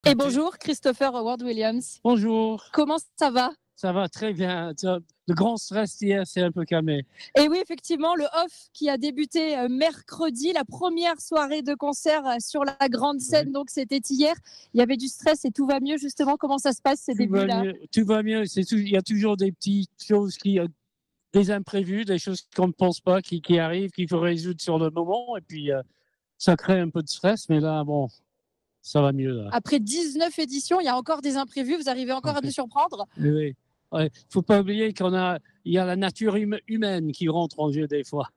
Et bonjour Christopher Howard Williams. Bonjour. Comment ça va? Ça va très bien. Le grand stress hier s'est un peu calmé. Et oui, effectivement, le off qui a débuté mercredi, la première soirée de concert sur la grande scène, Oui. donc c'était hier. Il y avait du stress et tout va mieux justement. Comment ça se passe ces débuts-là? Tout va mieux. Il y a toujours des petites choses des imprévus, des choses qu'on ne pense pas qui arrivent, qu'il faut résoudre sur le moment. Et puis, ça crée un peu de stress. Mais là, bon, ça va mieux. Là. Après 19 éditions, il y a encore des imprévus. Vous arrivez encore à nous surprendre? Oui. Ouais. Faut pas oublier il y a la nature humaine qui rentre en jeu des fois.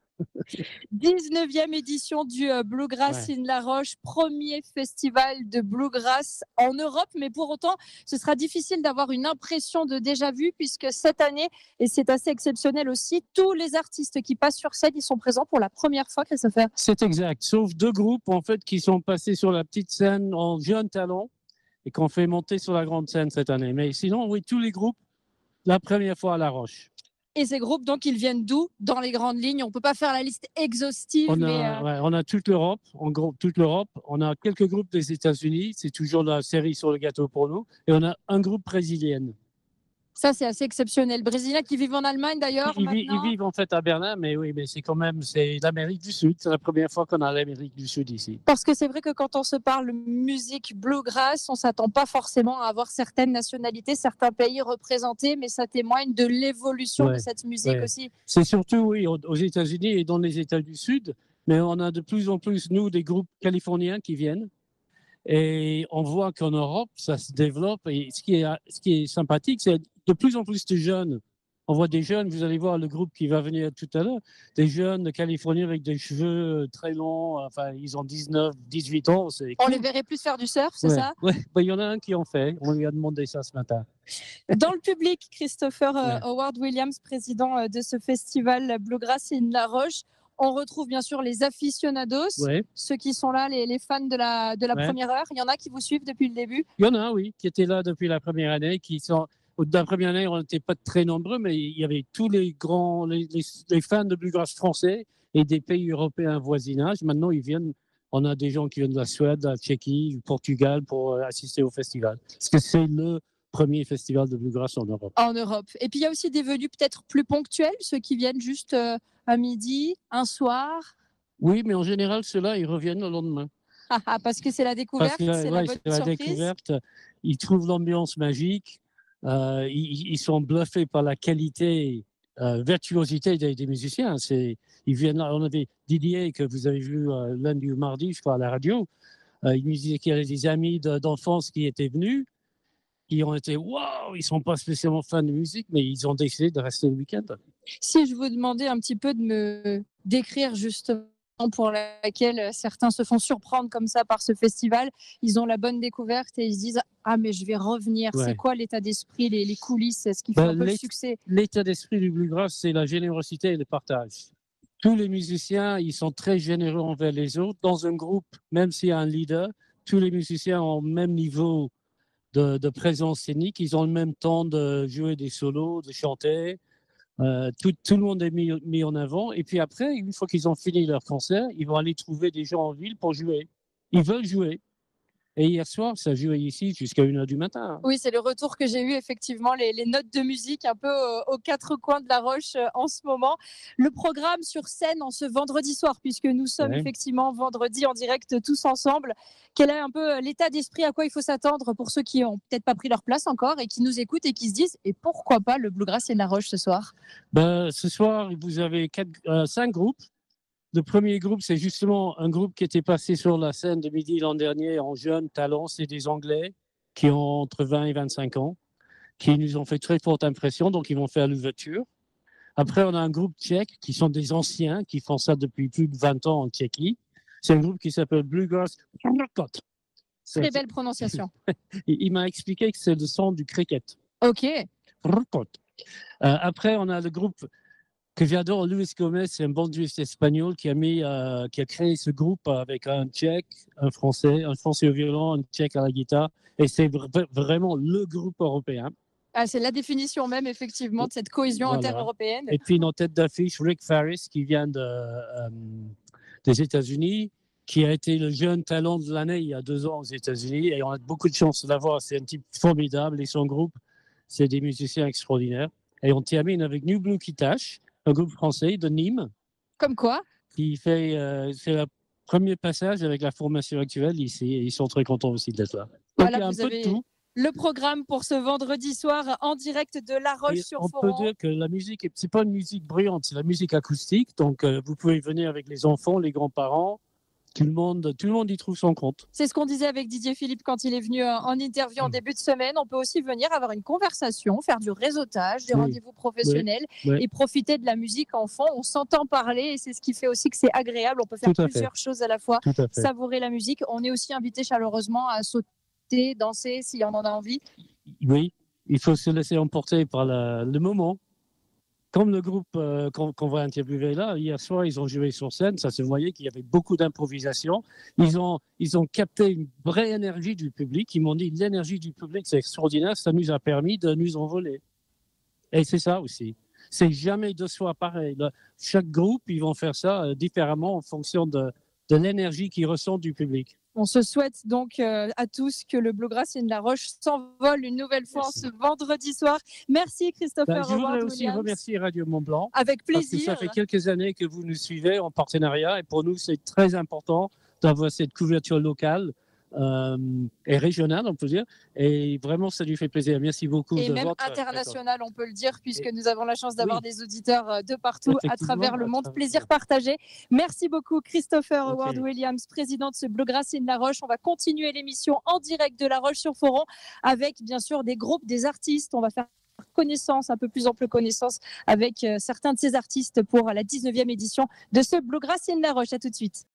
19e édition du Bluegrass in La Roche, premier festival de Bluegrass en Europe, mais pour autant, ce sera difficile d'avoir une impression de déjà-vu puisque cette année, et c'est assez exceptionnel aussi, tous les artistes qui passent sur scène, ils sont présents pour la première fois, Christopher. C'est exact, sauf 2 groupes en fait qui sont passés sur la petite scène en jeune talent et qu'on fait monter sur la grande scène cette année. Mais sinon, oui, tous les groupes, la première fois à La Roche. Et ces groupes, donc, ils viennent d'où dans les grandes lignes? On ne peut pas faire la liste exhaustive. On a toute l'Europe, en gros, toute l'Europe. On a quelques groupes des États-Unis, c'est toujours la cerise sur le gâteau pour nous. Et on a un groupe brésilien. Ça, c'est assez exceptionnel. Brésiliens qui vivent en Allemagne, d'ailleurs. Ils vivent en fait à Berlin, mais oui, mais c'est l'Amérique du Sud. C'est la première fois qu'on a l'Amérique du Sud ici. Parce que c'est vrai que quand on se parle musique bluegrass, on ne s'attend pas forcément à avoir certaines nationalités, certains pays représentés, mais ça témoigne de l'évolution de cette musique aussi. C'est surtout, oui, aux États-Unis et dans les États du Sud, mais on a de plus en plus, nous, des groupes californiens qui viennent. Et on voit qu'en Europe, ça se développe. Et ce qui est sympathique, c'est de plus en plus de jeunes. On voit des jeunes, vous allez voir le groupe qui va venir tout à l'heure, des jeunes de Californie avec des cheveux très longs, enfin, ils ont 19, 18 ans. On les verrait plus faire du surf, c'est ça? Oui, il y en a un qui en fait. On lui a demandé ça ce matin. Dans le public, Christopher Howard Williams, président de ce festival Bluegrass in La Roche, on retrouve bien sûr les aficionados, ceux qui sont là, les fans de la première heure. Il y en a qui vous suivent depuis le début? Il y en a, oui, qui étaient là depuis la première année, la première année, on n'était pas très nombreux, mais il y avait tous les grands, les fans de bluegrass français et des pays européens voisinage. Maintenant, on a des gens qui viennent de la Suède, de la Tchéquie, du Portugal pour assister au festival. Parce que c'est le premier festival de bluegrass en Europe. En Europe. Et puis, il y a aussi des venus peut-être plus ponctuels, ceux qui viennent juste à midi, un soir. Oui, mais en général, ceux-là, ils reviennent le lendemain. Parce que c'est la découverte, c'est la bonne surprise. Découverte. Ils trouvent l'ambiance magique. Ils sont bluffés par la qualité, virtuosité des musiciens. Ils viennent là. On avait Didier que vous avez vu lundi ou mardi, je crois, à la radio. Il nous disait qu'il y avait des amis d'enfance qui étaient venus, qui ont été waouh. Ils sont pas spécialement fans de musique, mais ils ont décidé de rester le week-end. Si je vous demandais un petit peu de me décrire justement pour laquelle certains se font surprendre comme ça par ce festival, ils ont la bonne découverte et ils se disent mais je vais revenir. C'est quoi l'état d'esprit, les coulisses, ce qui fait un peu le succès? L'état d'esprit du bluegrass, c'est la générosité et le partage. Tous les musiciens, ils sont très généreux envers les autres. Dans un groupe, même s'il y a un leader, tous les musiciens ont le même niveau de présence scénique. Ils ont le même temps de jouer des solos, de chanter. Tout le monde est mis en avant. Et puis après, une fois qu'ils ont fini leur concert, ils vont aller trouver des gens en ville pour jouer. Ils veulent jouer. Et hier soir, ça jouait ici jusqu'à 1h du matin. Oui, c'est le retour que j'ai eu, effectivement, les notes de musique un peu aux quatre coins de la Roche en ce moment. Le programme sur scène en ce vendredi soir, puisque nous sommes effectivement vendredi en direct tous ensemble. Quel est un peu l'état d'esprit, à quoi il faut s'attendre pour ceux qui n'ont peut-être pas pris leur place encore et qui nous écoutent et qui se disent « Et pourquoi pas le Bluegrass in La Roche ce soir ?» Ce soir, vous avez 5 groupes. Le premier groupe, c'est justement un groupe qui était passé sur la scène de midi l'an dernier en jeune talent. C'est des Anglais qui ont entre 20 et 25 ans, qui nous ont fait très forte impression, donc ils vont faire l'ouverture. Après, on a un groupe tchèque qui sont des anciens, qui font ça depuis plus de 20 ans en Tchéquie. C'est un groupe qui s'appelle Bluegrass. Très belle prononciation. Il m'a expliqué que c'est le son du cricket. Ok. Après, on a le groupe que j'adore, Luis Gomez, c'est un banduriste espagnol qui a créé ce groupe avec un Tchèque, un Français au violon, un Tchèque à la guitare, et c'est vraiment le groupe européen. C'est la définition même, effectivement, de cette cohésion inter-européenne. Et puis, notre tête d'affiche, Rick Farris, qui vient des États-Unis, qui a été le jeune talent de l'année il y a 2 ans aux États-Unis. Et on a beaucoup de chance de l'avoir. C'est un type formidable. Et son groupe, c'est des musiciens extraordinaires. Et on termine avec New Blue Kitash, un groupe français de Nîmes. Comme quoi? Qui fait, c'est le premier passage avec la formation actuelle ici. Et ils sont très contents aussi d'être là. Donc, voilà, il y a un peu de tout. Le programme pour ce vendredi soir en direct de La Roche-sur-Foron. On peut dire que la musique, c'est pas une musique bruyante, c'est la musique acoustique. Donc, vous pouvez venir avec les enfants, les grands-parents. Tout le monde y trouve son compte. C'est ce qu'on disait avec Didier Philippe quand il est venu en interview en début de semaine. On peut aussi venir avoir une conversation, faire du réseautage, des rendez-vous professionnels et profiter de la musique en fond. On s'entend parler et c'est ce qui fait aussi que c'est agréable. On peut faire plusieurs choses à la fois, savourer la musique. On est aussi invité chaleureusement à sauter, danser si on en a envie. Oui, il faut se laisser emporter par le moment. Comme le groupe qu'on va interviewer là, hier soir, ils ont joué sur scène, ça se voyait qu'il y avait beaucoup d'improvisation. Ils ont capté une vraie énergie du public. Ils m'ont dit, l'énergie du public, c'est extraordinaire, ça nous a permis de nous envoler. Et c'est ça aussi. C'est jamais 2 soirs pareil. Chaque groupe, ils vont faire ça différemment en fonction de l'énergie qu'ils ressentent du public. On se souhaite donc à tous que le Bluegrass in La Roche s'envole une nouvelle fois ce vendredi soir. Merci Christopher. Je voudrais aussi remercier Radio Mont-Blanc. Avec plaisir. Parce que ça fait quelques années que vous nous suivez en partenariat et pour nous, c'est très important d'avoir cette couverture locale et régionale, on peut dire. Et vraiment, ça lui fait plaisir. Merci beaucoup. Et même international, on peut le dire, puisque nous avons la chance d'avoir des auditeurs de partout à travers le monde. Plaisir partagé. Merci beaucoup, Christopher Howard Williams, président de ce Bluegrass in La Roche. On va continuer l'émission en direct de La Roche-sur-Foron avec, bien sûr, des groupes, des artistes. On va faire connaissance, un peu plus ample connaissance avec certains de ces artistes pour la 19e édition de ce Bluegrass in La Roche. À tout de suite.